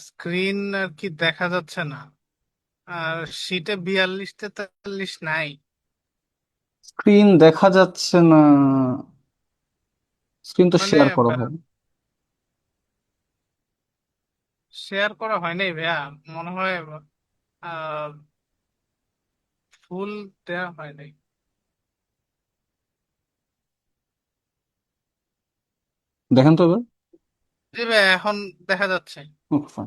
Screen আর কি দেখা যাচ্ছে না। আর শীটে 42 43 নাই। স্ক্রিন দেখা যাচ্ছে না? স্ক্রিন তো মানে শেয়ার করা হয়। শেয়ার করা হয় নাই ভাইয়া, মনে হয় আহ ফুল দেওয়া হয় নাই। দেখেন তো এবার। জি ভাইয়া, এখন দেখা যাচ্ছে। ওকে।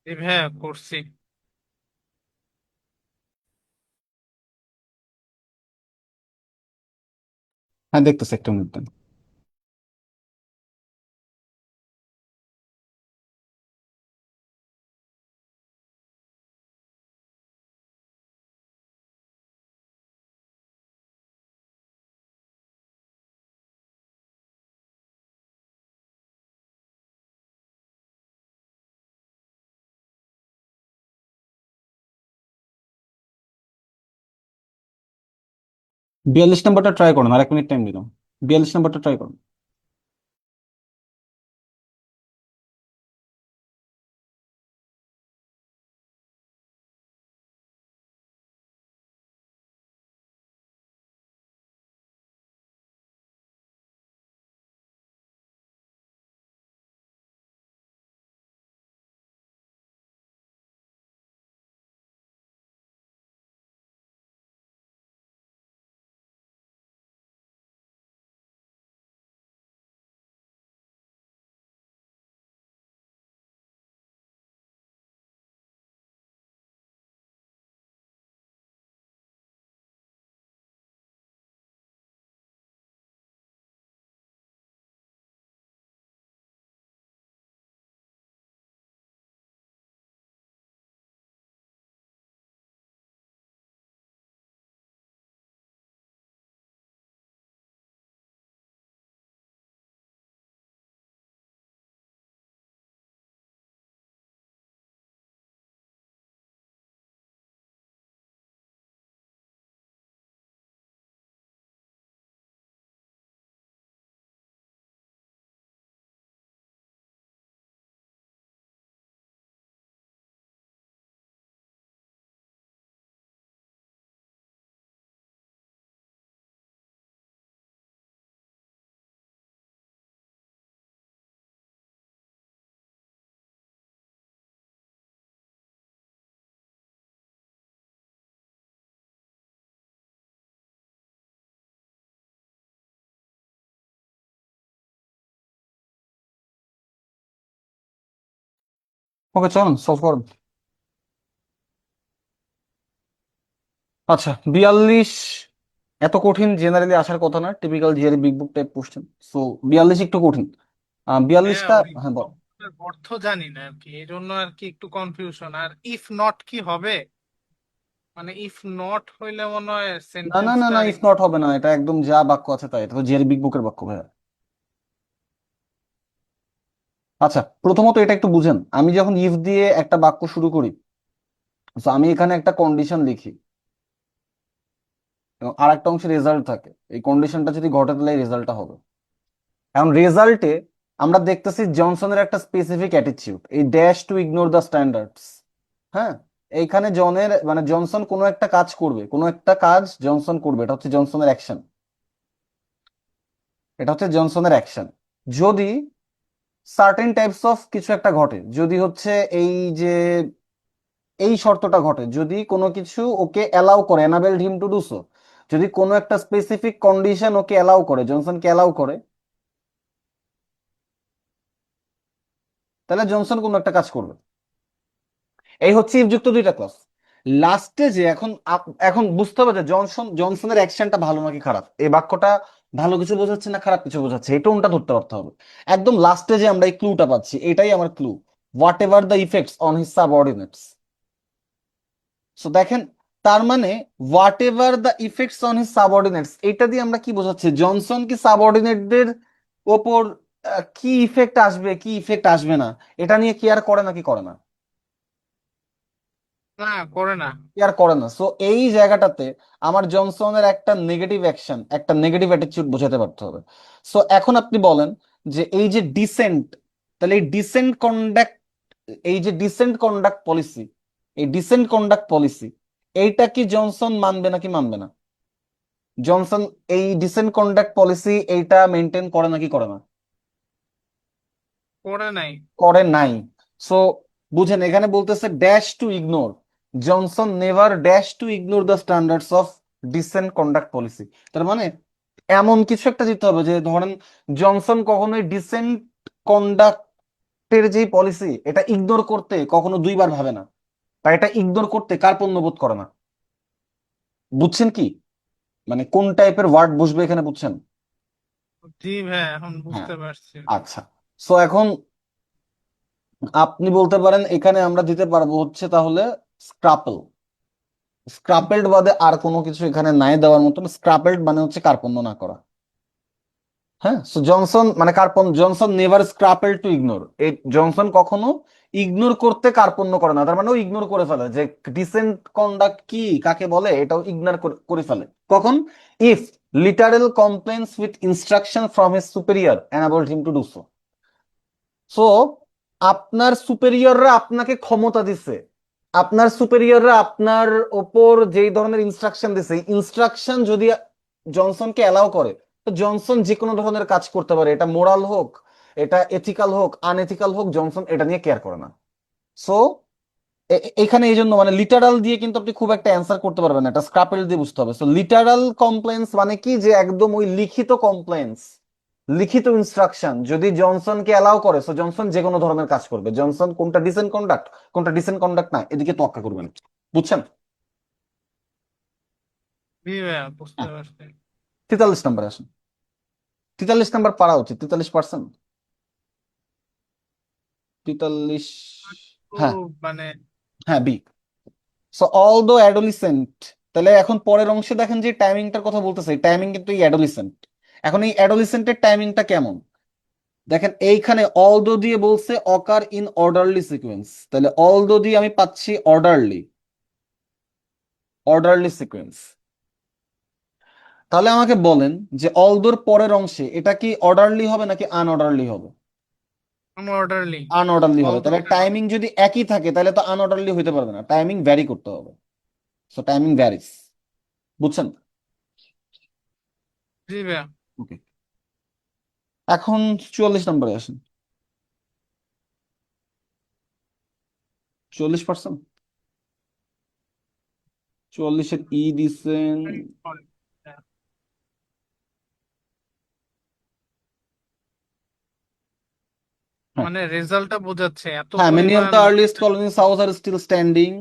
জি ভাইয়া, করছি। হ্যাঁ, দেখতেছি, একটা মিনিট দেন। বিয়াল্লিশ নাম্বারটা ট্রাই করুন, আর 1 মিনিট টাইম দিলাম। 42 নাম্বারটা ট্রাই করুন। ওকে, চলুন সলভ করুন। আচ্ছা, 42 এত কঠিন জেনারেলি আসার কথা না, টিপিক্যাল জিআরই বিগ বুক টাইপ কোশ্চেন। সো 42 একটু কঠিন। হ্যাঁ, 42টা, ওই হ্যাঁ বল। শব্দটার অর্থ জানি না আর কি, এই জন্য আর কি একটু কনফিউশন। আর ইফ নট কি হবে? মানে ইফ নট হইলে মনে হয় না না না সেন্টেন্সটা না, আর ইফ নট হবে না, এটা একদম যা বাক্য আছে তাই, এটা তো জিআরই বিগ বুকের বাক্য ভাইয়া। আচ্ছা, প্রথমত এটা একটু বুঝেন, আমি যখন ইফ দিয়ে একটা বাক্য শুরু করি, তো আমি এখানে একটা কন্ডিশন লিখি এবং আর একটা অংশে রেজাল্ট থাকে। এই কন্ডিশনটা যদি ঘটে তাহলে এই রেজাল্টটা হবে। এখন রেজাল্টে আমরা দেখতেছি জনসনের একটা স্পেসিফিক অ্যাটিটিউড, এই dash to ignore the standards. হ্যাঁ, এইখানে জনের মানে জনসন কোনো একটা কাজ করবে, কোনো একটা কাজ জনসন করবে, এটা হচ্ছে জনসনের অ্যাকশন। এটা হচ্ছে জনসনের অ্যাকশন। যদি সার্টেন টাইপস অফ কিছু একটা ঘটে, যদি হচ্ছে এই যে এই শর্তটা ঘটে, যদি কোনো কিছু ওকে অ্যালাউ করে, enabled him to do so, যদি কোনো একটা স্পেসিফিক কন্ডিশন ওকে অ্যালাউ করে, জনসনকে অ্যালাউ করে, তাহলে জনসন কোনো একটা কাজ করবে। এই হচ্ছে ইফ যুক্ত দুইটা ক্লজ। লাস্টে যে এখন এখন বুঝতে হবে যে জনসনের অ্যাকশনটা ভালো নাকি খারাপ, এই বাক্যটা ভালো কিছু বোঝাচ্ছে না খারাপ কিছু বোঝাচ্ছে, এই টোনটা ধরতে পারতে হবে। একদম লাস্টে যে আমরা এই ক্লুটা পাচ্ছি, এটাই আমার clue. What ever the effects on his সাবঅর্ডিনেটস। So দেখেন, তার মানে what ever the effects on his সাবঅর্ডিনেটস, এটা দিয়ে আমরা কি বোঝাচ্ছি, জনসন কি সাবঅর্ডিনেটদের ওপর কি ইফেক্ট আসবে কি ইফেক্ট আসবে না, এটা নিয়ে কেয়ার করে নাকি করে না? না, করে না। কেয়ার করে না। সো এই জায়গাটাতে আমার জনসনের একটা নেগেটিভ অ্যাকশন, একটা নেগেটিভ অ্যাটিটিউড বোঝাতে পারতে হবে। সো এখন আপনি বলেন যে এই যে ডিসেন্ট, তাহলে এই ডিসেন্ট কন্ডাক্ট, এই যে ডিসেন্ট কন্ডাক্ট পলিসি, এই ডিসেন্ট কন্ডাক্ট পলিসি, এইটা কি জনসন মানবে নাকি মানবে না? জনসন এই ডিসেন্ট কন্ডাক্ট পলিসি এইটা মেনটেন করে নাকি করে না? করে নাই। করে নাই। সো বুঝেন, এখানে বলতেছে dash to ignore, Johnson never dash to ignore the standards of decent conduct policy. তার মানে এমন কিছু একটা দিতে হবে যে ধরেন জনসন কখনোই ডিসেন্ট কন্ডাক্ট রাষ্ট্রের যে পলিসি এটা ইগনোর করতে কখনো দুইবার ভাবে না, বা এটা ইগনোর করতে কার্পণ্যবোধ করে না। বুঝছেন কি, মানে কোন টাইপের ওয়ার্ড বসবে এখানে, বুঝছেন? জি ভাইয়া, এখন হ্যাঁ, বুঝতে পারছি। আচ্ছা। সো এখন আপনি বলতে পারেন এখানে আমরা দিতে পারবো হচ্ছে তাহলে স্ক্রাপল। স্ক্রাপেলড বাদে আর কোনো কিছু এখানে নাই দেওয়ার মতন। স্ক্রাপেলড মানে হচ্ছে কার্পণ্য না করা। হ্যাঁ, সো জনসন মানে জনসন নেভার স্ক্রাপেল টু ইগনোর। এই জনসন কখনো ইগনোর করতে কার্পণ্য করে না, তার মানে ও ইগনোর করে ফেলে যে ডিসেন্ট কন্ডাক্ট কি কাকে বলে, এটাও ইগনোর করে ফেলে। কখন? If literal compliance with instruction from his superior enabled him to do so. So আপনার সুপেরিয়ররা আপনাকে ক্ষমতা দিছে, আপনার সুপেরিয়ররা আপনার ওপর যেই ধরনের ইনস্ট্রাকশন দিছে, ইনস্ট্রাকশন যদি জনসনকে অ্যালাউ করে, তো জনসন যে কোনো ধরনের কাজ করতে পারে, এটা মোরাল হোক, এটা এথিক্যাল হোক, আনএথিক্যাল হোক, জনসন এটা নিয়ে কেয়ার করে না। সো এখানে এই জন্য মানে লিটারাল দিয়ে কিন্তু আপনি খুব একটা অ্যান্সার করতে পারবেন না, এটা স্ক্রাপেল দিয়ে বুঝতে হবে। সো লিটারাল কমপ্লেন্স মানে কি, যে একদম ওই লিখিত কমপ্লেন্স, লিখিত ইনস্ট্রাকশন যদি জনসনকে অ্যালাউ করে, সো জনসন যে কোনো ধরনের কাজ করবে। জনসন কোনটা ডিসেন্ট কন্ডাক্ট, কোনটা ডিসেন্ট কন্ডাক্ট না, এদিকে তোয়াক্কা করবেন। বুঝছেন? জি ভাইয়া, বুঝতে হ্যাঁ, পারছি। 43 নম্বরে আসুন। 43 নম্বর পারা উচিত, 43%। 43। তো হ্যাঁ, মানে হ্যাঁ, বি। সো অল দো অ্যাডোলিসেন্ট, তাহলে এখন পরের অংশে দেখেন যে টাইমিংটার কথা বলতেছে, টাইমিং কিন্তু এই অ্যাডোলিসেন্ট। এখন এই অ্যাডোলিসেন্টের টাইমিংটা কেমন দেখেন, এইখানে অল দো দিয়ে বলছে অকার ইন অর্ডারলি সিকোয়েন্স, তাহলে অল দো দিয়ে আমি পাচ্ছি অর্ডারলি, অর্ডারলি সিকোয়েন্স। তাহলে আমাকে বলেন যে অল দোর পরের অংশে এটা কি অর্ডারলি হবে নাকি আনঅর্ডারলি হবে? অর্ডারলি। আনঅর্ডারলি হবে। অল তাহলে টাইমিং যদি একই থাকে তাহলে তো আনঅর্ডারলি হইতে পারবে না, টাইমিং ভ্যারি করতে হবে। So timing varies. বুঝছেন? জি ভাইয়া। ওকে, এখন 44 নম্বরে আসেন। 40%। 44-এর ই দিচ্ছেন। হ্যাঁ, মানে রেজাল্টটা বোঝাচ্ছে এত হ্যাঁ, মেনি অফ পরিমাণ। The earliest colony house are still standing.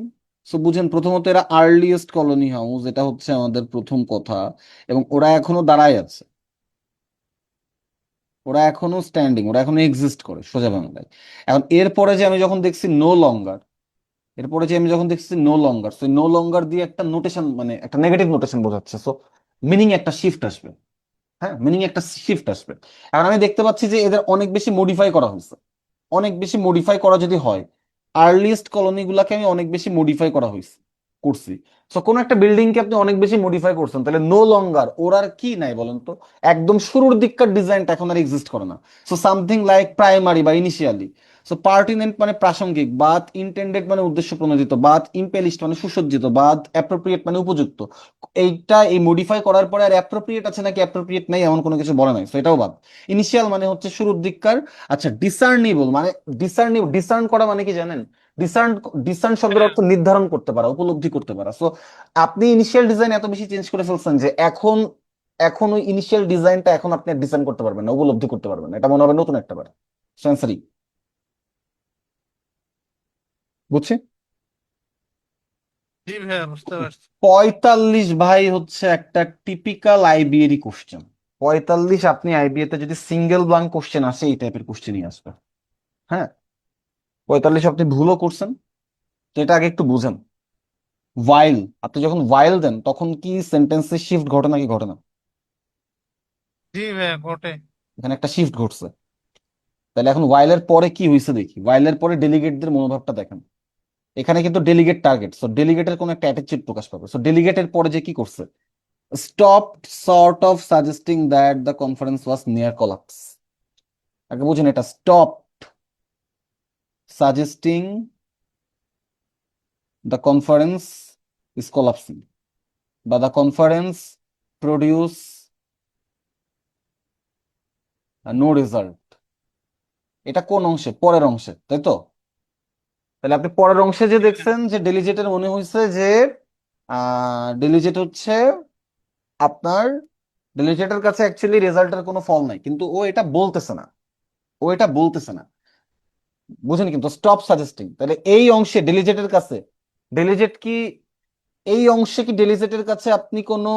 So বুঝেন, প্রথমত এরা আর্লিয়েস্ট কলোনি হাউস, এটা হচ্ছে আমাদের প্রথম কথা। এবং ওরা এখনো দাঁড়ায় আছে, ওরা এখনো স্ট্যান্ডিং, ওরা এখনো এক্সিস্ট করে সোজা বাংলায়। এখন এরপরে যে আমি যখন দেখছি নো লঙ্গার, এরপরে যে আমি যখন দেখছি no longer, so no longer দিয়ে একটা নোটেশন মানে একটা নেগেটিভ নোটেশন বোঝাচ্ছে। সো মিনিং একটা শিফট আসবে। হ্যাঁ, মিনিং একটা শিফট আসবে। এখন আমি দেখতে পাচ্ছি যে এদের অনেক বেশি মডিফাই করা হয়েছে। অনেক বেশি মডিফাই করা যদি হয়, আর্লিয়েস্ট কলোনি গুলাকে আমি অনেক বেশি মডিফাই করা হয়েছে করছি। সো কোন একটা বিল্ডিং কে আপনি অনেক বেশি মডিফাই করছেন, তাহলে নো লঙ্গার ওর আর কি নাই বলেন তো, একদম শুরুর দিককার ডিজাইনটা এখন আর এক্সিস্ট করে না। সো সামথিং লাইক প্রাইমারি বা ইনিশিয়ালি। সো পার্টিনেন্ট মানে প্রাসঙ্গিক, বাদ ইন্টেন্ডেড মানে উদ্দেশ্য প্রণোদিত, বাদ ইম্পেলিস্ট মানে সুসজ্জিত, বাদ অ্যাপ্রোপ্রিয়েট মানে উপযুক্ত। এইটা এই মডিফাই করার পরে আর অ্যাপ্রোপ্রিয়েট আছে নাকি অ্যাপ্রোপ্রিয়েট নাই এমন কোনো কিছু বলে নাই, তো এটাও বাদ। ইনিশিয়াল মানে হচ্ছে শুরুর দিককার। আচ্ছা, ডিসার্নিবল মানে ডিসার্ন করা মানে কি জানেন? ডিসার্ন ডিসার্ন শব্দের হ্যাঁ। অর্থ নির্ধারণ করতে পারা, উপলব্ধি করতে পারা। সো আপনি ইনিশিয়াল ডিজাইন এত বেশি চেঞ্জ করে ফেলছেন যে এখন, এখন ওই ইনিশিয়াল ডিজাইনটা এখন আপনি ডিজাইন করতে পারবেন না, উপলব্ধি করতে পারবেন না, এটা মনে হবে নতুন একটা বার। সেন্সারি। বুঝছি। জি ভাইয়া, বুঝতে পারছি। 45 ভাই হচ্ছে একটা টিপিক্যাল আইবিএরই কোশ্চেন। 45 আপনি আইবিএ তে যদি সিঙ্গেল ব্লাঙ্ক কোশ্চেন আসে এই টাইপের কোশ্চেনই আসবে। হ্যাঁ, 45 আপনি ভুলও করছেন, তো এটা আগে একটু বুঝেন। ওয়াইল, আপনি যখন ওয়াইল দেন তখন কি সেন্টেন্সে শিফট ঘটে নাকি ঘটে না? জি ভাইয়া, ঘটে। এখানে একটা শিফট ঘটছে। তাহলে এখন ওয়াইলের পরে কি হয়েছে দেখি, ওয়াইলের পরে ডেলিগেটদের মনোভাবটা দেখেন। এখানে কিন্তু ডেলিগেট টার্গেট, সো ডেলিগেটের কোনো একটা অ্যাটিচিউড প্রকাশ পাবে। সো ডেলিগেটের পরে যে কি করছে, stopped sort of suggesting that the conference was near collapse. আগে বুঝুন, এটা stop suggesting the conference is collapsing, বা the conference produce no result. এটা কোন অংশে? পরের অংশে, তাই তো? তাহলে আপনি পরের অংশে যে দেখছেন যে ডেলিজেটের মনে হয়েছে যে ডেলিজেট হচ্ছে আপনার, ডেলিজেটের কাছে অ্যাকচুয়ালি রেজাল্টের কোনো ফল নাই, কিন্তু ও এটা বলতেছে না, ও এটা বলতেছে না। বুঝেন, কিন্তু স্টপ সাজেস্টিং, তাহলে এই অংশে ডেলিজেটের কাছে, ডেলিজেট কি, এই অংশে কি ডেলিজেটের কাছে আপনি কোনো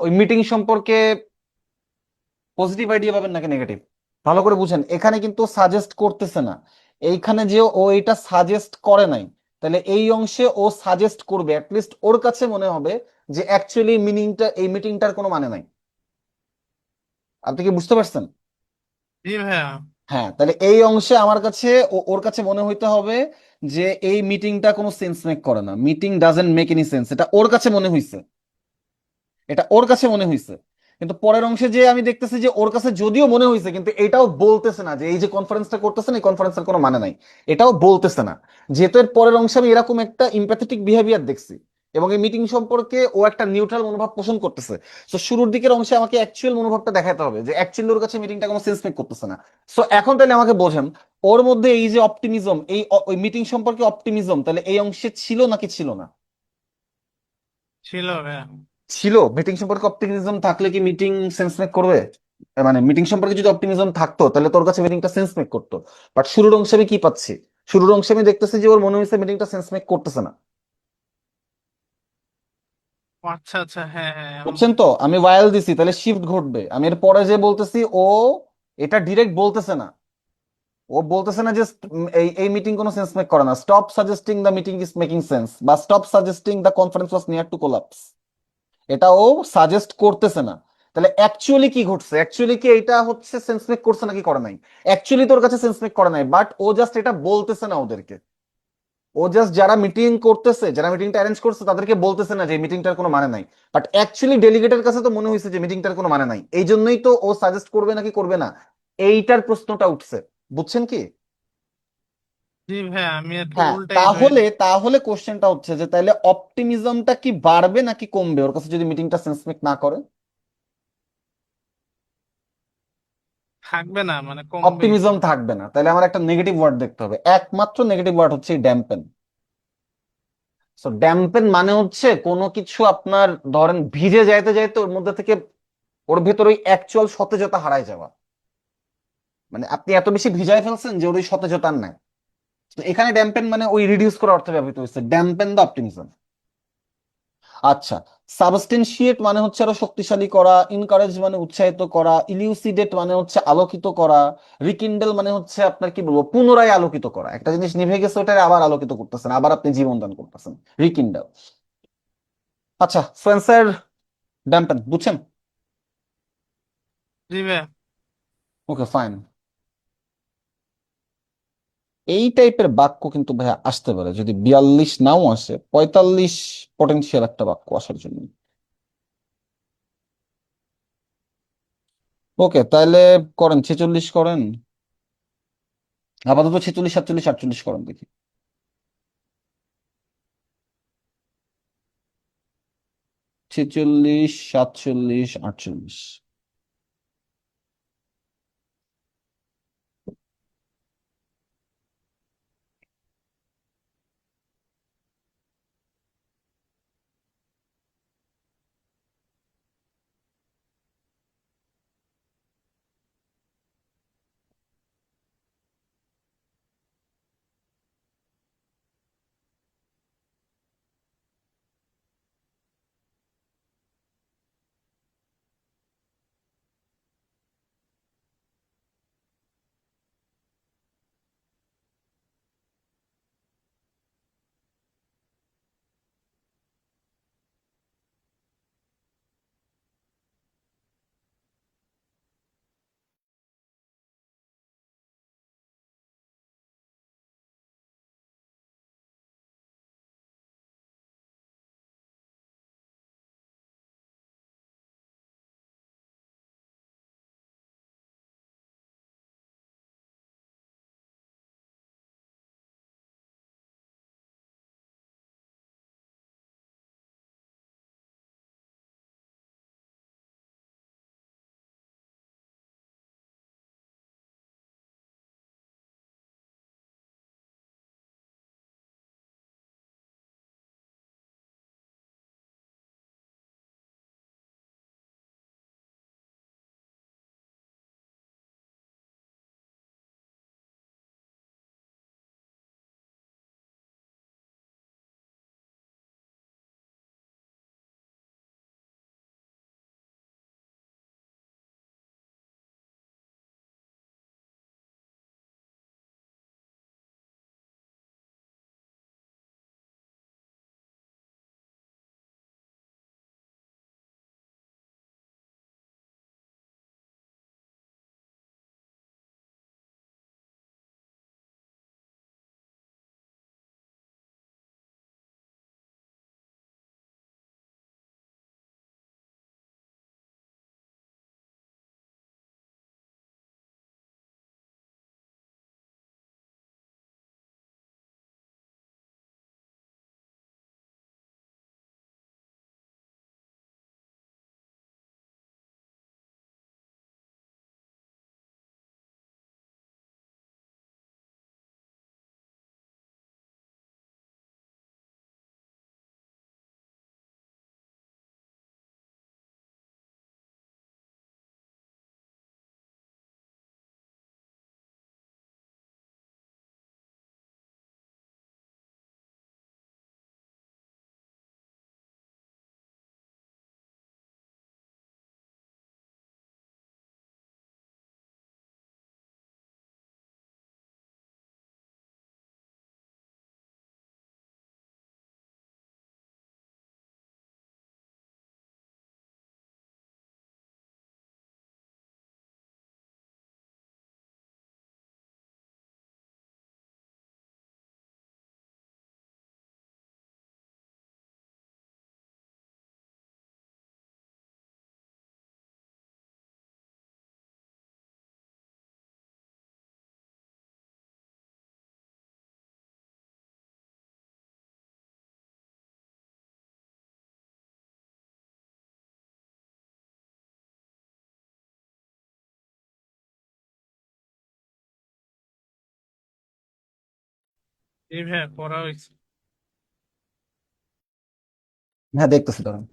ওই মিটিং সম্পর্কে পজিটিভ আইডিয়া পাবেন নাকি নেগেটিভ? ভালো করে বুঝেন, এখানে কিন্তু সাজেস্ট করতেছে না, এইখানে যে ও এটা সাজেস্ট করে নাই, তাহলে এই অংশে ও সাজেস্ট করবে, অ্যাটলিস্ট ওর কাছে মনে হবে যে অ্যাকচুয়ালি মিনিংটা, এই মিটিংটার কোনো মানে নাই। আপনি কি বুঝতে পারছেন? জি ভাইয়া। হ্যাঁ, তাহলে এই অংশে আমার কাছে ওর কাছে মনে হইতে হবে যে এই মিটিংটা কোনো সেন্স মেক করে না, meeting doesn't make any sense, এটা ওর কাছে মনে হইছে, এটা ওর কাছে মনে হইছে। কিন্তু পরের অংশে যে আমি দেখতেছি যে ওর কাছে যদিও মনে হইছে, কিন্তু এটাও বলতেছে না যে এই যে কনফারেন্সটা করতেছেন এই কনফারেন্সের কোনো মানে নাই, এটাও বলতেছে না। যেহেতু এর পরের অংশে আমি এরকম একটা ইম্প্যাথেটিক বিহেভিয়ার দেখছি এবং এই মিটিং সম্পর্কে ও একটা নিউট্রাল মনোভাব পোষণ করতেছে, তো শুরুর দিকের অংশে আমাকে অ্যাকচুয়াল মনোভাবটা দেখাতে হবে যে অ্যাকচুয়ালি ওর কাছে মিটিংটা কোনো সেন্স মেক করতেছে না। সো এখন তাহলে আমাকে বোঝেন, ওর মধ্যে এই যে অপটিমিজম, এই ওই মিটিং সম্পর্কে অপটিমিজম তাহলে এই অংশে ছিল নাকি ছিল না? ছিল ভাইয়া। ছিল। মিটিং সম্পর্কে অপটিমিজম থাকলে কি মিটিং সেন্স মেক করবে? মানে মিটিং সম্পর্কে যদি অপটিমিজম থাকতো তাহলে তোর কাছে মিটিংটা সেন্স মেক করতো। বাট শুরুর অংশে আমি কি পাচ্ছি? শুরুর অংশে আমি দেখতেছি যে ওর মনে হয়েছে মিটিংটা সেন্স মেক করতেছে না। ও আচ্ছা আচ্ছা, হ্যাঁ হ্যাঁ, এখন বুঝছেন তো, আমি ওয়াইল দিছি তাহলে শিফট ঘটবে, আমি এর পরে যে বলতেছি ও এটা ডিরেক্ট বলতেছে না, ও বলতেছে না যে এই এই মিটিং কোনো সেন্স মেক করে না, stop suggesting the meeting is making sense, বা stop suggesting the conference was near to collapse, এটা ও সাজেস্ট করতেছে না। তাহলে অ্যাকচুয়ালি কি ঘটছে, অ্যাকচুয়ালি কি এটা হচ্ছে সেন্স মেক করছে নাকি করে নাই? অ্যাকচুয়ালি তোর কাছে সেন্স মেক করে নাই, বাট ও জাস্ট এটা বলতেছে না ওদেরকে, ও জাস্ট যারা মিটিং করতেছে, যারা মিটিংটা অ্যারেঞ্জ করছে তাদেরকে বলতেছে না যে মিটিংটার কোনো মানে নাই, বাট অ্যাকচুয়ালি ডেলিগেটের কাছে তো মনে হয়েছে যে মিটিংটার কোনো মানে নাই, এই জন্যই তো ও সাজেস্ট করবে নাকি করবে না, এইটার প্রশ্নটা উঠছে। বুঝছেন কি? জি ভাইয়া, আমি আর কি হ্যাঁ, উল্টাই ধরে তাহলে নিচ্ছি। তাহলে কোশ্চেনটা হচ্ছে যে তাহলে অপটিমিজমটা কি বাড়বে নাকি কমবে ওর কাছে যদি মিটিংটা সেন্স মেক না করে? থাকবে না, মানে কমবেই। অপটিমিজম থাকবে না, তাহলে আমার একটা নেগেটিভ ওয়ার্ড দেখতে হবে, একমাত্র নেগেটিভ ওয়ার্ড হচ্ছে ড্যাম্পেন। সো ড্যাম্পেন মানে হচ্ছে কোনো কিছু আপনার ধরেন ভিজে যাইতে যাইতে ওর মধ্যে থেকে ওর ভেতর ওই অ্যাকচুয়াল সতেজতা হারায় যাওয়া, মানে আপনি এত বেশি ভিজায় ফেলছেন যে ওর ওই সতেজতা আর নাই। তো এখানে ড্যাম্পেন মানে ওই রিডিউস করার অর্থে ব্যবহৃত হয়েছে, ড্যাম্পেন দ্য অপটিমিজম। আচ্ছা, সাবস্টেনশিয়েট মানে হচ্ছে আরো শক্তিশালী করা, ইনকারেজ মানে উৎসাহিত করা, ইলিউসিডেট মানে হচ্ছে আলোকিত করা, রিকিন্ডেল মানে হচ্ছে আপনার কি বলবো পুনরায় আলোকিত করা, একটা জিনিস নিভে গেছে ওটা আবার আলোকিত করতেছেন, আবার আপনি জীবন দান করতেছেন, রিকিন্ডেল। আচ্ছা, সেন্সার ড্যাম্পেন, বুঝছেন? জি ভাইয়া। Okay fine. এই টাইপের বাক্য কিন্তু ভাইয়া আসতে পারে, যদি 42 নাও আসে, 45 পটেনশিয়াল একটা বাক্য আসার জন্য। ওকে, তাহলে করেন 46 করেন, আপাতত 46, 47, 48 করেন দেখি। 46, 47, 48। এই ভাইয়া পড়া হয়েছে। হ্যাঁ, দেখতেছি দাঁড়ান।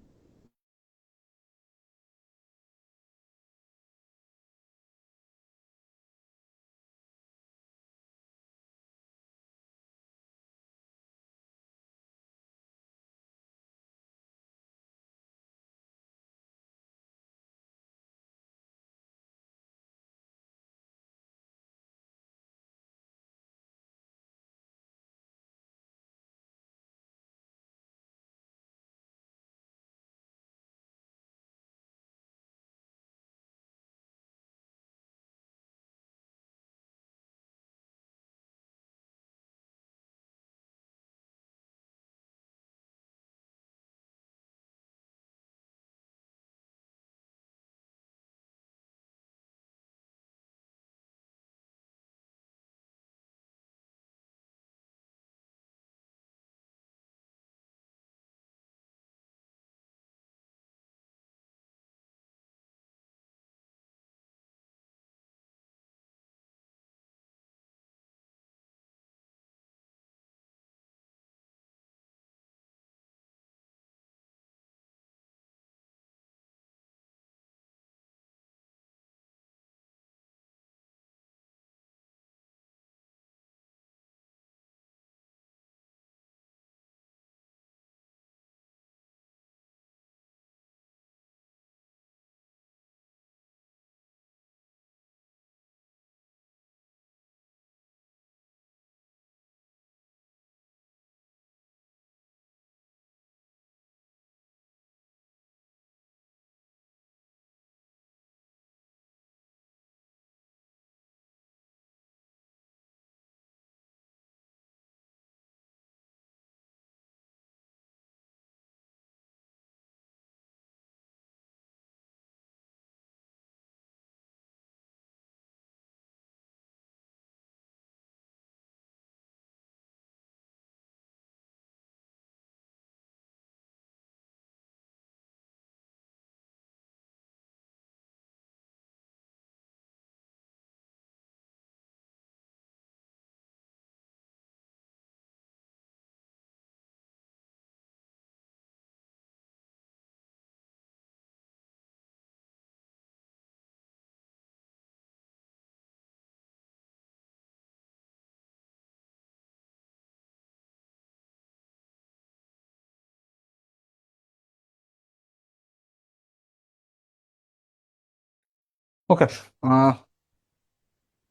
ওকে।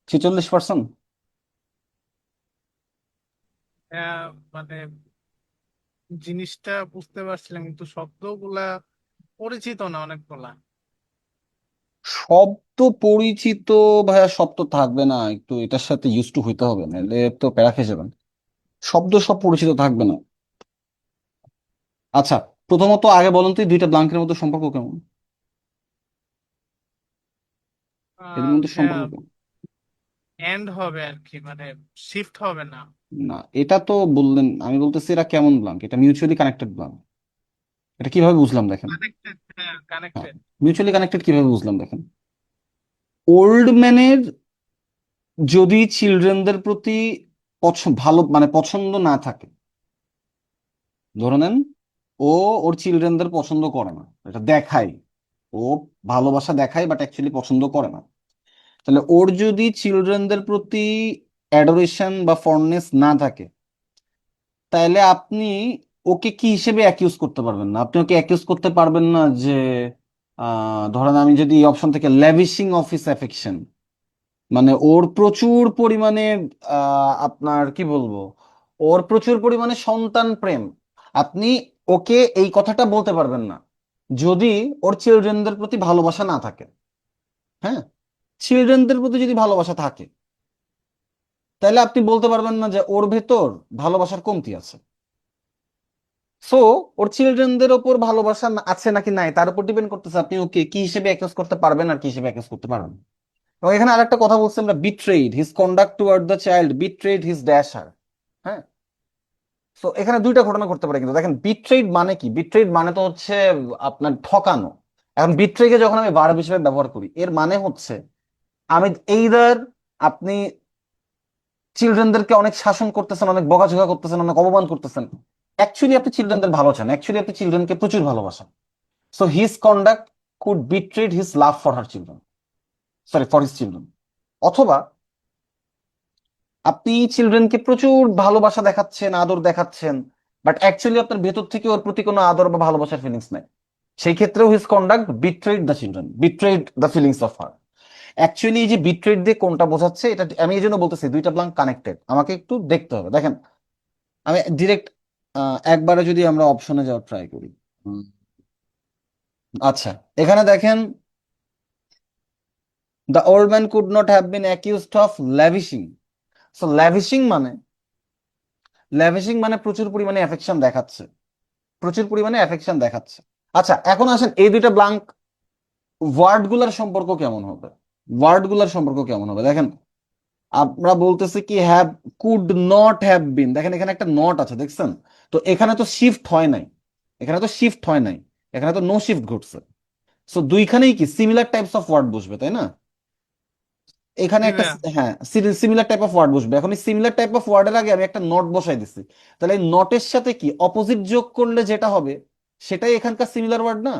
46%। হ্যাঁ, মানে জিনিসটা বুঝতে পারছিলাম কিন্তু শব্দগুলা পরিচিত না অনেকগুলা। শব্দ পরিচিত? ভাইয়া শব্দ থাকবে না, একটু এটার সাথে ইউজ টু হইতে হবে, নাহলে তো প্যারা খেয়ে যাবেন। শব্দ সব পরিচিত থাকবে না। আচ্ছা, প্রথমত আগে বলুন তো এই দুইটা ব্লাঙ্কের মধ্যে সম্পর্ক কেমন? এদের মধ্যে হ্যাঁ, সম্পর্ক কেমন? এন্ড হবে আর কি, মানে শিফট হবে না। না, এটা তো বললেন, আমি বলতেছি এরা কেমন ব্লাঙ্ক, এটা মিউচুয়ালি কানেক্টেড ব্লাঙ্ক। এটা কিভাবে বুঝলাম দেখেন। কানেক্টেড, হ্যাঁ হ্যাঁ, কানেক্টেড। মিউচুয়ালি কানেক্টেড কিভাবে বুঝলাম দেখেন। ওল্ড ম্যানের যদি চিলড্রেনদের প্রতি ভালো মানে পছন্দ না থাকে, ধরে নেন ও ওর চিলড্রেনদের পছন্দ করে না, এটা দেখায়, ও ভালোবাসা দেখায় বাট অ্যাকচুয়ালি পছন্দ করে না, তাহলে ওর যদি চিলড্রেনদের প্রতি অ্যাডোরেশন বা ফন্ডনেস না থাকে, তাহলে আপনি ওকে কি হিসেবে অ্যাকিউজ করতে পারবেন না, আপনি ওকে অ্যাকিউজ করতে পারবেন না যে ধরেন আমি যদি এই অপশন থেকে ল্যাভিশিং অফ হিজ অ্যাফেকশন, মানে ওর প্রচুর পরিমাণে আপনার কি বলবো, ওর প্রচুর পরিমাণে সন্তান প্রেম, আপনি ওকে এই কথাটা বলতে পারবেন না যদি ওর চিলড্রেনদের প্রতি ভালোবাসা না থাকে। হ্যাঁ, চিলড্রেনদের প্রতি যদি ভালোবাসা থাকে, তাহলে আপনি বলতে পারবেন না যে ওর ভেতর ভালোবাসার কমতি আছে। সো ওর চিলড্রেনদের ওপর ভালোবাসা আছে নাকি নাই তার উপর ডিপেন্ড করতেছে আপনি ওকে কি হিসেবে অ্যাক্সেস করতে পারবেন আর কি হিসেবে অ্যাক্সেস করতে পারবেন না। এবং এখানে আরেকটা কথা বলছি আমরা, betrayed his conduct toward the child, betrayed his ড্যাশার। হ্যাঁ, তো এখানে দুইটা ঘটনা ঘটতে পারে, কিন্তু দেখেন বিট্রেড মানে কি, বিট্রেড মানে তো হচ্ছে আপনার ঠকানো। এখন বিট্রেকে যখন আমি ভার্ব হিসেবে ব্যবহার করি, এর মানে হচ্ছে আমি এইদার আপনি চিলড্রেনদেরকে অনেক শাসন করতেছেন, অনেক বকাঝকা করতেছেন, অনেক অপমান করতেছেন। অ্যাকচুয়ালি আপনি চিলড্রেনদের ভালো চান, অ্যাকচুয়ালি আপনি চিলড্রেনকে প্রচুর ভালোবাসেন। So his conduct could betrayed his love for her children, sorry for his children. অথবা আপনি চিলড্রেনকে প্রচুর ভালোবাসা দেখাচ্ছেন, আদর দেখাচ্ছেন, বাট অ্যাকচুয়ালি আপনার ভেতর থেকে ওর প্রতি কোনো আদর বা ভালোবাসার ফিলিংস নাই। সেই ক্ষেত্রেও his conduct betrayed the children, betrayed the feelings of her. Actually এই যে বিট্রেড দিয়ে কোনটা বোঝাচ্ছে, এটা আমি এই জন্য বলতেছি দুইটা ব্লাঙ্ক কানেক্টেড, আমাকে একটু দেখতে হবে। দেখেন আমি ডিরেক্ট একবারে যদি আমরা অপশনে যাওয়ার ট্রাই করি। হুম, আচ্ছা, এখানে দেখেন the old man could not have been accused of lavishing. So lavishing মানে প্রচুর পরিমাণে অ্যাফেকশন দেখাচ্ছে, প্রচুর পরিমাণে অ্যাফেকশন দেখাচ্ছে। আচ্ছা, এখন আসেন এই দুইটা ব্লাঙ্ক ওয়ার্ড গুলার সম্পর্ক কেমন হবে, ওয়ার্ড গুলার সম্পর্ক কেমন হবে। দেখেন আমরা বলতেছি কি হ্যাভ, কুড নট হ্যাভ বিন, দেখেন এখানে একটা নট আছে দেখছেন, তো এখানে তো শিফট হয় নাই, এখানে তো শিফট হয় নাই, এখানে তো নো শিফট ঘটছে। সো দুইখানেই কি সিমিলার টাইপস অফ ওয়ার্ড বসবে, তাই না? এখানে জি একটা ভাইয়া। হ্যাঁ সিমিলার টাইপ অফ ওয়ার্ড বসবে। এখন এই সিমিলার টাইপ অফ ওয়ার্ডের আগে আমি একটা নট বসাই দিছি, তাহলে এই নটের সাথে কি অপোজিট যোগ করলে যেটা হবে সেটাই এখানকার সিমিলার ওয়ার্ড না?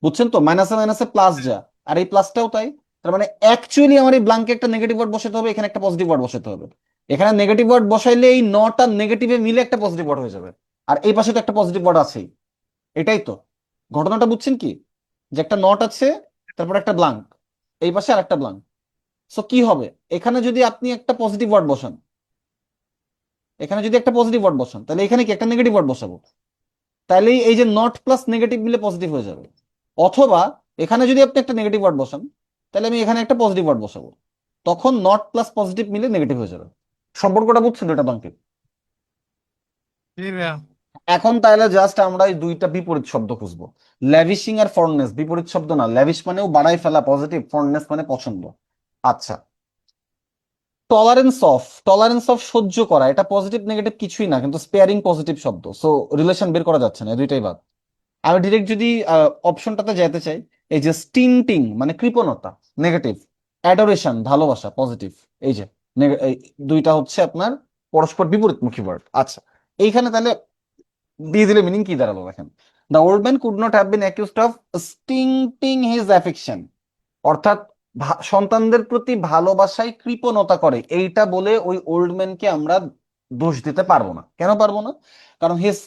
বুঝছেন তো, মাইনাসে মাইনাসে প্লাস যা, আর এই প্লাসটাও তাই। তার মানে অ্যাকচুয়ালি আমার এই ব্লাঙ্কে একটা নেগেটিভ ওয়ার্ড বসাতে হবে, এখানে একটা পজিটিভ ওয়ার্ড বসাতে হবে। এখানে নেগেটিভ ওয়ার্ড বসাইলে এই নট আর নেগেটিভে মিলে একটা পজিটিভ ওয়ার্ড হয়ে যাবে, আর এই পাশে তো একটা পজিটিভ ওয়ার্ড আছেই। এটাই তো ঘটনাটা, বুঝছেন কি? যে একটা নট আছে, তারপর একটা ব্লাঙ্ক, এই পাশে আর একটা ব্লাঙ্ক। সো কি হবে, এখানে যদি আপনি একটা পজিটিভ ওয়ার্ড বসান, এখানে যদি একটা পজিটিভ ওয়ার্ড বসান, তাহলে এখানে কি একটা নেগেটিভ ওয়ার্ড বসাবো, তাহলেই এই যে নট প্লাস নেগেটিভ মিলে পজিটিভ হয়ে যাবে। অথবা এখানে যদি আপনি একটা নেগেটিভ ওয়ার্ড বসান, তাহলে আমি এখানে একটা পজিটিভ ওয়ার্ড বসাবো, তখন নট প্লাস পজিটিভ মিলে নেগেটিভ হয়ে যাবে। সম্পর্কটা বুঝছেন এটা বাংকে? জি ভাইয়া। এখন তাহলে জাস্ট আমরা এই দুইটা বিপরীত শব্দ খুঁজবো। ল্যাভিশিং আর ফন্ডনেস বিপরীত শব্দ না, ল্যাভিশ মানেও বাড়াই ফেলা পজিটিভ, ফন্ডনেস মানে পছন্দ। আচ্ছা, টলারেন্স অফ সহ্য করা, এটা পজিটিভ নেগেটিভ কিছুই না, কিন্তু স্পেয়ারিং পজিটিভ শব্দ, সো রিলেশন বের করা যাচ্ছে না, এই দুইটাই বাদ। আমি ডিরেক্ট যদি অপশনটাতে যেতে চাই, এই যে স্টিনটিং মানে কৃপণতা নেগেটিভ, অ্যাডোরেশন ভালোবাসা পজিটিভ, এই যে এই দুইটা হচ্ছে আপনার পরস্পর বিপরীতমুখী ওয়ার্ড। আচ্ছা, এইখানে তাহলে দিয়ে দিলে মিনিং কি দাঁড়ালো দেখেন, the old man could not have been accused of stinting his affection, অর্থাৎ সন্তানদের প্রতি ভালোবাসায় কৃপণতা করে, এইটা বলে ওই ওল্ড ম্যানকে আমরা দোষ দিতে পারবো না। কেন পারবো না? কারণ his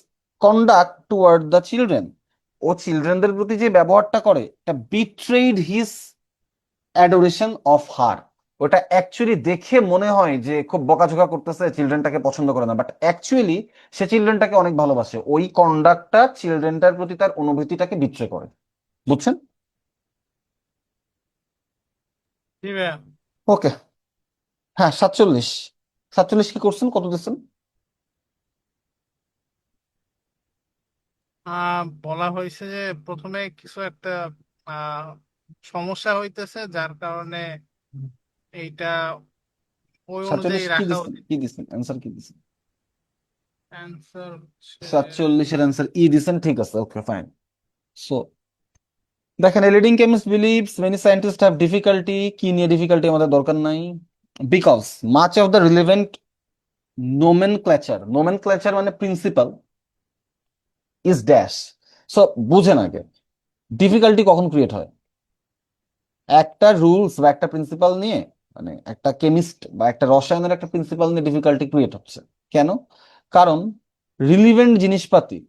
conduct toward the children, ও চিলড্রেনদের প্রতি যে ব্যবহারটা করে এটা betrayed his adoration of her. ওটা অ্যাকচুয়ালি দেখে মনে হয় যে খুব বকাঝকা করতেছে, চিলড্রেনটাকে পছন্দ করে না, বাট অ্যাকচুয়ালি সে চিলড্রেনটাকে অনেক ভালোবাসে, ওই কন্ডাক্টটা চিলড্রেনটার প্রতি তার অনুভূতিটাকে বিট্রে করে। বুঝছেন? জি ভাইয়া। ওকে, হ্যাঁ 47, 47 কি করছেন, কত দিচ্ছেন? বলা হয়েছে যে প্রথমে কিছু একটা আহ সমস্যা হইতেছে, যার কারণে এইটা ওই অনুযায়ী 47 কি রাখা দিচ্ছেন, উচিত। কি দিচ্ছেন অ্যান্সার, কি দিচ্ছেন? অ্যান্সার হচ্ছে 47 অ্যান্সার ই দিচ্ছেন, ঠিক আছে, ওকে ফাইন। সো দেখেন, a leading chemist believes many scientist have difficulty, কি নিয়ে ডিফিকাল্টি আমাদের দরকার নাই, because much of the relevant nomenclature মানে প্রিন্সিপাল ইজ ড্যাশ। সো বুঝেন আগে ডিফিকাল্টি কখন ক্রিয়েট হয়, একটা রুলস বা একটা প্রিন্সিপাল নিয়ে, মানে একটা কেমিস্ট বা একটা রসায়নের একটা প্রিন্সিপাল নিয়ে ডিফিকাল্টি ক্রিয়েট হচ্ছে। কেন? কারণ রিলিভেন্ট জিনিসপাতি,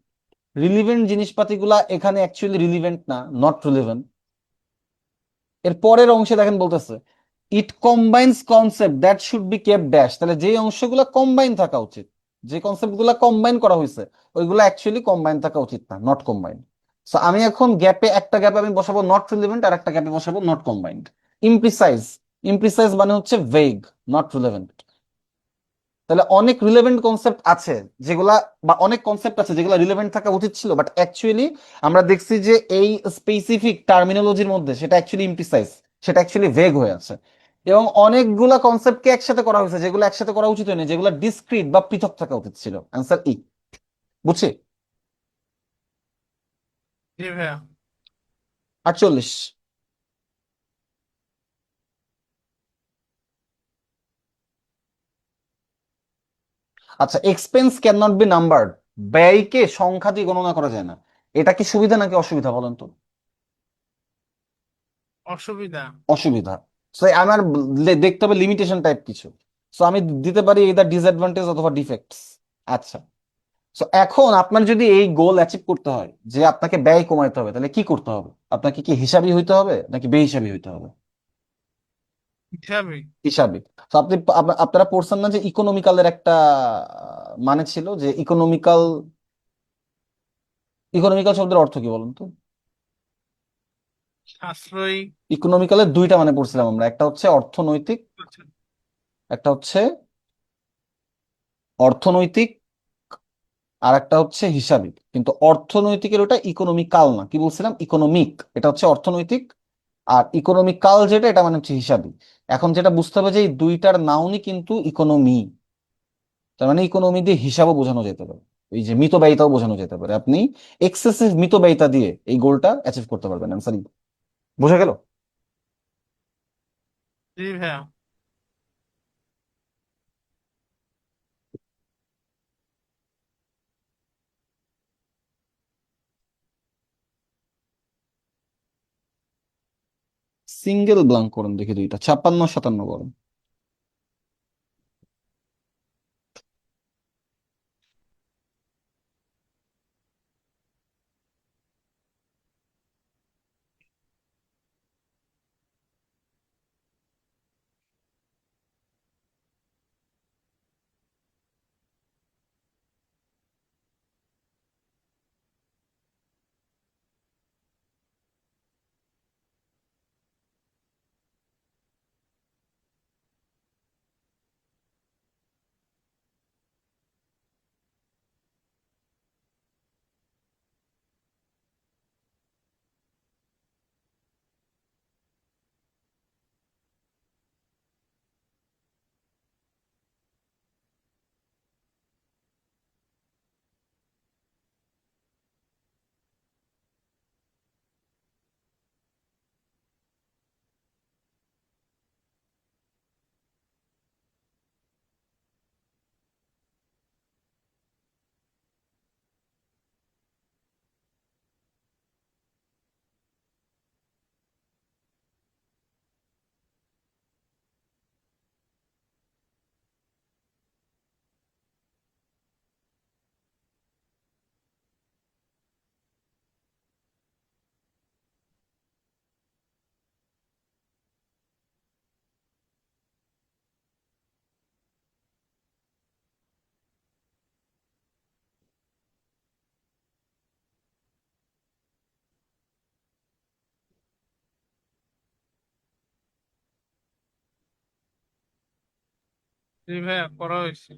রিলিভেন্ট জিনিসপাতিগুলা এখানে অ্যাকচুয়ালি রিলিভেন্ট না, নট রিলিভেন্ট। এর পরের অংশে দেখেন বলতেছে it combines concept that should be kept dash, তাহলে যে অংশগুলো কম্বাইন থাকা উচিত, যে কনসেপ্ট গুলা কম্বাইন করা হয়েছে ওইগুলো অ্যাকচুয়ালি কম্বাইন থাকা উচিত না, নট কম্বাইন্ড। সো আমি এখন গ্যাপে, একটা গ্যাপে আমি বসাবো নট রিলেভেন্ট, আর একটা গ্যাপে বসাবো নট কম্বাইন্ড। ইমপ্রিসাইজ, ইমপ্রিসাইজ মানে হচ্ছে ভেগ, নট রিলেভেন্ট। তাহলে অনেক রিলেভেন্ট কনসেপ্ট আছে যেগুলা, বা অনেক কনসেপ্ট আছে যেগুলো রিলেভেন্ট থাকা উচিত ছিল, বাট অ্যাকচুয়ালি আমরা দেখছি যে এই স্পেসিফিক টার্মিনোলজির মধ্যে সেটা অ্যাকচুয়ালি ইমপ্রিসাইজ, সেটা অ্যাকচুয়ালি ভেগ হয়ে আছে। এবং অনেকগুলা কনসেপ্টকে একসাথে করা হয়েছে যেগুলো একসাথে করা উচিত হয়নি, যেগুলো ডিসক্রিট বা পৃথক থাকা উচিত ছিল। Answer E. বুঝছি? জি ভাইয়া। 48, আচ্ছা, expense can not be numbered, ব্যয়কে সংখ্যা দিয়ে গণনা করা যায় না, এটা কি সুবিধা নাকি অসুবিধা বলেন তো? অসুবিধা। অসুবিধা। সো আমার দেখতে হবে লিমিটেশন টাইপ কিছু। সো আমি দিতে পারি এদার ডিসঅ্যাডভান্টেজ অথবা ডিফেক্টস। আচ্ছা, সো এখন আপনার যদি এই গোল অ্যাচিভ করতে হয় যে আপনাকে ব্যয় কমাইতে হবে, তাহলে কি করতে হবে? আপনাকে কি হিসাবি হইতে হবে নাকি বেহিসাবি হইতে হবে? হিসাবে। হিসাবি। তো আপনারা পড়ছেন না যে ইকোনমিক্যালের একটা মানে ছিল যে ইকোনমিক্যাল, ইকোনমিক্যাল শব্দের অর্থ কি বলুন তো? সাশ্রয়ী। ইকোনমিক্যালের দুইটা মানে পড়ছিলাম আমরা, একটা হচ্ছে অর্থনৈতিক, আচ্ছা। একটা হচ্ছে অর্থনৈতিক, আর একটা হচ্ছে হিসাবিক। কিন্তু অর্থনৈতিকের ওটা ইকোনমিক্যাল না, কি বলছিলাম, ইকোনমিক। এটা হচ্ছে অর্থনৈতিক। আর ইকোনমিক্যাল যেটা, এটা মানে হচ্ছে হিসাবি। এখন যেটা বুঝতে হবে যে এই দুইটার নাউনই কিন্তু ইকোনমি। তার মানে ইকোনমি দিয়ে হিসাবও বোঝানো যেতে পারে, এই যে মিতব্যয়িতাও বোঝানো যেতে পারে। আপনি এক্সেসিভ মিতব্যয়িতা দিয়ে এই গোলটা অ্যাচিভ করতে পারবেন। অ্যান্সার বোঝা গেল? জি ভাইয়া। সিঙ্গেল ব্লাঙ্ক করুন দেখি দুইটা, 56 57 বলেন। জি ভাইয়া, করা হয়েছে।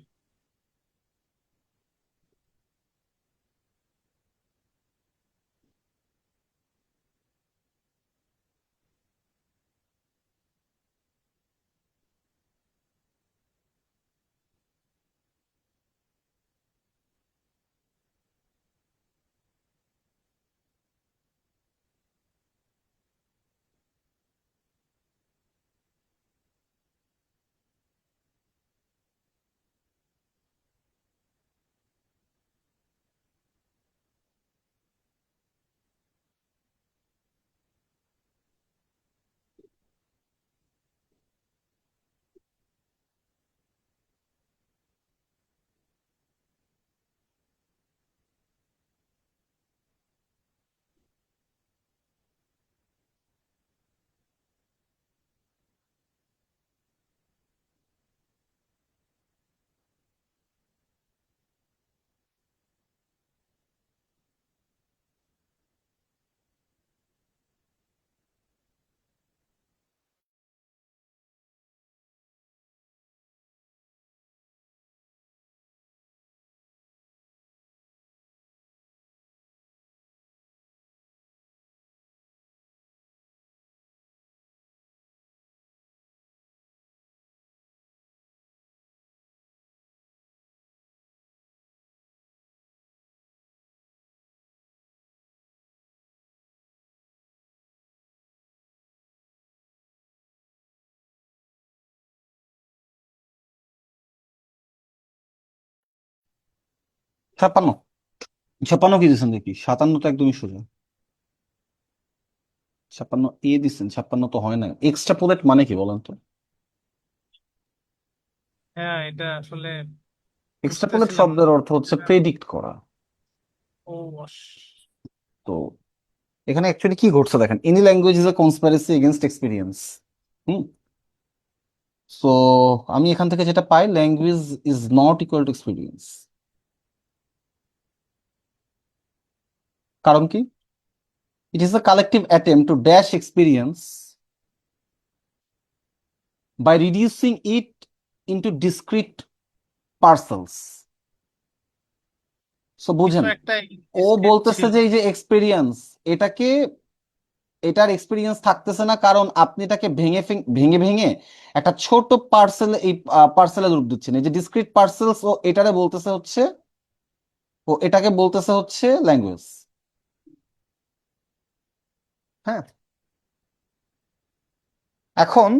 56। 56 কি দিচ্ছেন দেখি, 57 তো একদমই সোজা। 56 দিচ্ছেন, 56 তো হয় না। এক্সট্রাপোলেট মানে কি বলেন তো? হ্যাঁ, এটা আসলে এক্সট্রাপোলেট বুঝতেছিলাম না। শব্দের অর্থ হচ্ছে প্রেডিক্ট করা। ও তো এখানে অ্যাকচুয়ালি কি ঘটছে দেখেন, any language is a conspiracy against experience. হুম। সো আমি এখান থেকে যেটা পাই, language is not equal to experience. কারণ কি? It is a collective attempt to dash experience by reducing it into discrete parcels. So কিছু বুঝেন, একটা ও স্টেপ বলতেছে ছিল। যে এই যে এক্সপিরিয়েন্স, এটাকে, এটার এক্সপিরিয়েন্স থাকতেছে না, কারণ আপনি এটাকে ভেঙে ভেঙে ভেঙে একটা ছোট পার্সেল, এই পার্সেলে রূপ দিচ্ছেন। এই যে ডিসক্রিট পার্সেলস, ও এটারে বলতেছে হচ্ছে, ও এটাকে বলতেছে হচ্ছে ল্যাঙ্গুয়েজ। হ্যাঁ। এখন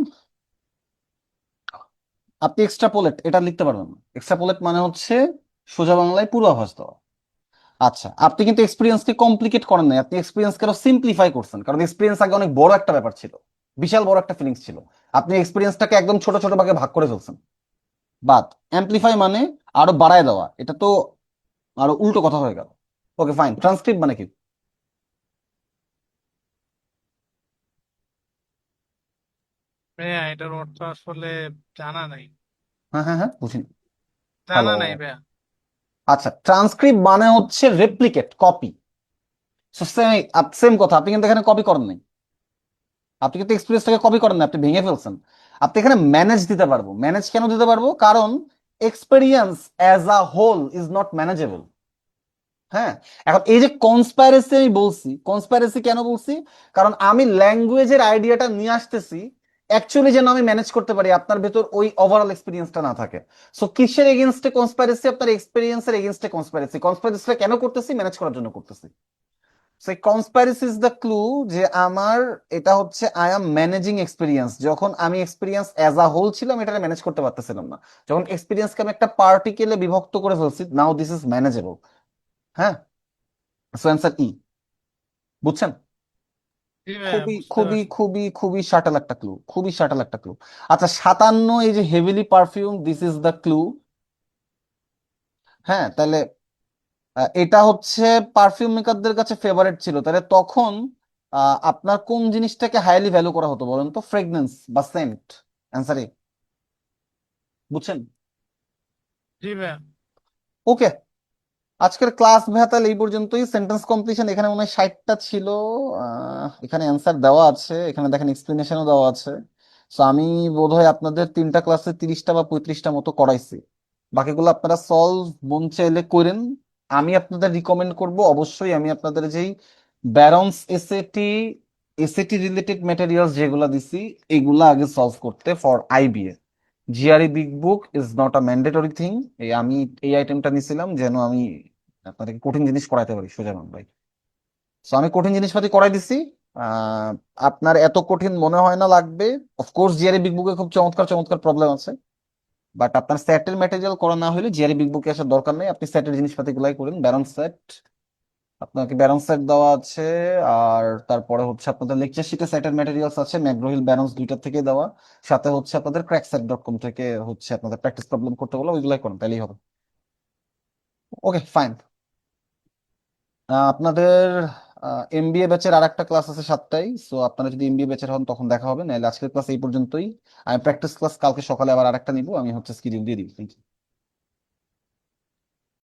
আপনি এক্সট্রাপোলেট এটা লিখতে পারবেন না। এক্সট্রাপোলেট মানে হচ্ছে সোজা বাংলায় পূর্বাভাস দেওয়া। আচ্ছা, আপনি কিন্তু এক্সপিরিয়েন্সকে কমপ্লিকেট করেন নাই, আপনি এক্সপিরিয়েন্সকে আরো সিম্পলিফাই করছেন, কারণ এক্সপিরিয়েন্স আগে অনেক বড় একটা ব্যাপার ছিল, বিশাল বড় একটা ফিলিংস ছিল। আপনি এক্সপিরিয়েন্সটাকে একদম ছোট ছোট ভাগে ভাগ করে ফেলছেন। বাট অ্যাম্পলিফাই মানে আরো বাড়ায় দেওয়া, এটা তো আরো উল্টো কথা হয়ে গেল। ওকে ফাইন, ট্রান্সক্রিপ্ট মানে কি? ভাইয়া, এটার অর্থ আসলে জানা নাই। হ্যাঁ হ্যাঁ হ্যাঁ, বুঝিনি। হ্যালো। জানা নাই ভাইয়া। আচ্ছা, ট্রান্সক্রিপ্ট মানে হচ্ছে রেপ্লিকেট, কপি। সেম কথা, আপনি কিন্তু এখানে কপি করেন নাই, আপনি কিন্তু এক্সপিরিয়েন্সটাকে কপি করেন না, আপনি ভেঙে ফেলছেন। আপনি এখানে ম্যানেজ দিতে পারবো। ম্যানেজ কেন দিতে পারবো? কারণ experience as a whole is not manageable. হ্যাঁ। এখন এই যে কনস্পাইরেসি আমি বলছি, কনস্পাইরেসি কেন বলছি? কারণ আমি ল্যাঙ্গুয়েজের আইডিয়াটা নিয়ে আসতেছি, অ্যাকচুয়ালি যেন আমি ম্যানেজ করতে পারি, আপনার ভেতর ওই ওভারঅল এক্সপিরিয়েন্সটা না থাকে। সো কিসের এগেনস্টে কনস্পাইরেসি? আপনার এক্সপিরিয়েন্সের এগেনস্টে কনস্পাইরেসি। কনস্পাইরেসিটা কেন করতেছি? ম্যানেজ করার জন্য করতেছি। সেই কনস্পাইরেসি ইজ দ্য ক্লু, যে আমার এটা হচ্ছে আই এম ম্যানেজিং এক্সপিরিয়েন্স। যখন আমি এক্সপিরিয়েন্স অ্যাজ আ হোল ছিলাম, এটা ম্যানেজ করতে পারতেছিলাম না। যখন এক্সপিরিয়েন্সকে আমি একটা পার্টিকেলে বিভক্ত করে ফেলছি, নাও দিস ইজ ম্যানেজেবল। হ্যাঁ। সো অ্যান্সার ই। বুঝছেন? জি ভাইয়া, খুবই বুঝতে খুবই পারছি। খুবই খুবই শাটাল একটা ক্লু, খুবই শাটাল একটা ক্লু। আচ্ছা, 57, এই যে heavily perfume, this is the clue. হ্যাঁ, তাহলে এটা হচ্ছে পারফিউম মেকারদের কাছে ফেভারিট ছিল, তাহলে তখন আপনার কোন জিনিসটাকে হাইলি ভ্যালু করা হতো বলেন তো? ফ্রেগনেন্স বা সেন্ট? অ্যান্সারে। বুঝছেন? জি ভাইয়া। ওকে। আজকের ক্লাস ভেতাল এই পর্যন্তই। সেন্টেন্স কমপ্লিশন এখানে মনে হয় 60টা ছিল। এখানে অ্যান্সার দেওয়া আছে, এখানে দেখেন এক্সপ্লেনেশনও দেওয়া আছে। সো আমি বোধহয় আপনাদের 3টা ক্লাসে 30টা বা 35টা মতো করাইছি। বাকিগুলো আপনারা সলভ মন চাইলে করেন। আমি আপনাদের রিকমেন্ড করব, অবশ্যই আমি আপনাদের যেই barons SAT, SAT related materials যেগুলো দিছি, এগুলা আগে সলভ করতে for IBA. GRE big book is not a mandatory thing. এই আমি এই আইটেমটা নিছিলাম যেন আমি আপনাদেরকে কঠিন জিনিস করাইতে পারি সোজা বাংলায়। সো আমি কঠিন জিনিসপাতি করাই দিছি। আহ, আপনার এত কঠিন মনে হয় না লাগবে। অফকোর্স জিআরই বিগ বুকে খুব চমৎকার চমৎকার প্রবলেম আছে, বাট আপনার সেটের ম্যাটেরিয়াল করা না হলে জিআরই বিগ বুকে আসার দরকার নেই। আপনি সেটের জিনিসপাতি গুলাই করেন। ব্যারন সেট, আপনাকে ব্যারন সেট দেওয়া আছে। আর তারপরে হচ্ছে আপনাদের লেকচার শিটে সেটের ম্যাটেরিয়ালস আছে, ম্যাকগ্রো-হিল ব্যারন্স দুইটা থেকে দেওয়া। সাথে হচ্ছে আপনাদের crackset.com থেকে হচ্ছে আপনাদের প্র্যাকটিস প্রবলেম করতে বলো, ওইগুলাই করেন, তাইলেই হবে। Okay fine. আপনাদের এমবিএ ব্যাচের আর একটা ক্লাস আছে 7টায়। সো আপনারা যদি এমবিএ ব্যাচের হন তখন দেখা হবে, নাহলে আজকের ক্লাস এই পর্যন্তই। আমি প্র্যাকটিস ক্লাস কালকে সকালে আবার আরেকটা নিব, আমি হচ্ছে স্কিডিউল দিয়ে দিই।